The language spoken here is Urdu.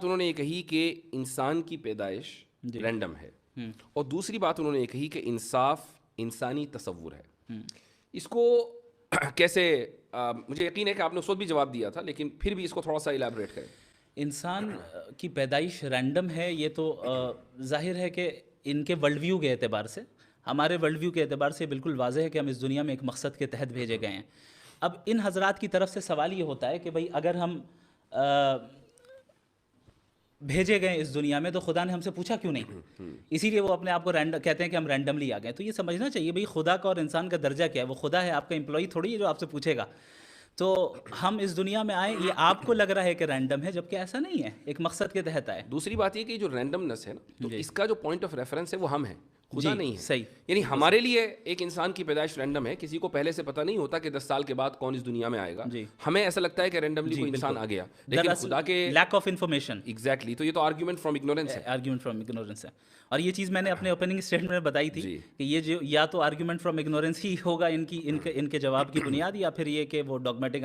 انہوں نے یہ کہی کہ انسان کی پیدائش رینڈم ہے، اور دوسری بات انہوں نے یہ کہی کہ انصاف انسانی تصور ہے۔ اس کو کیسے مجھے یقین ہے کہ آپ نے اس وقت بھی جواب دیا تھا، لیکن پھر بھی اس کو تھوڑا سا الیبوریٹ کریں۔ انسان کی پیدائش رینڈم ہے، یہ تو ظاہر ہے کہ ان کے ورلڈ ویو کے اعتبار سے، ہمارے ورلڈ ویو کے اعتبار سے بالکل واضح ہے کہ ہم اس دنیا میں ایک مقصد کے تحت بھیجے گئے ہیں۔ اب ان حضرات کی طرف سے سوال یہ ہوتا ہے کہ بھئی اگر ہم بھیجے گئے اس دنیا میں تو خدا نے ہم سے پوچھا کیوں نہیں؟ اسی لیے وہ اپنے آپ کو کہتے ہیں کہ ہم رینڈملی آ گئے۔ تو یہ سمجھنا چاہیے بھئی خدا کا اور انسان کا درجہ کیا ہے۔ وہ خدا ہے، آپ کا امپلائی تھوڑی ہے جو آپ سے پوچھے گا۔ تو ہم اس دنیا میں آئے، یہ آپ کو لگ رہا ہے کہ رینڈم ہے، جبکہ ایسا نہیں ہے، ایک مقصد کے تحت آئے۔ دوسری بات یہ کہ جو رینڈمنس ہے نا، تو اس کا جو پوائنٹ آف ریفرنس ہے وہ ہم ہیں، خدا نہیں ہے۔ صحیح، یعنی ہمارے لیے ایک انسان کی پیدائش رینڈم ہے، کسی کو پہلے سے پتہ نہیں ہوتا کہ 10 سال کے بعد کون اس دنیا میں آئے گا۔ ہمیں ایسا لگتا ہے کہ رینڈملی کوئی انسان آ گیا، لیکن خدا کے لیک آف انفارمیشن۔ ایگزیکٹلی، تو یہ تو آرگیومنٹ فرام اگنورینس ہے۔ آرگیومنٹ فرام اگنورینس ہے، اور یہ چیز میں نے اپنے اوپننگ اسٹیٹمنٹ میں بتائی تھی کہ یہ جو یا تو آرگیومنٹ فرام اگنورینس ہی ہوگا ان کے جواب کی بنیاد، یا پھر یہ کہ وہ ڈوگمیٹک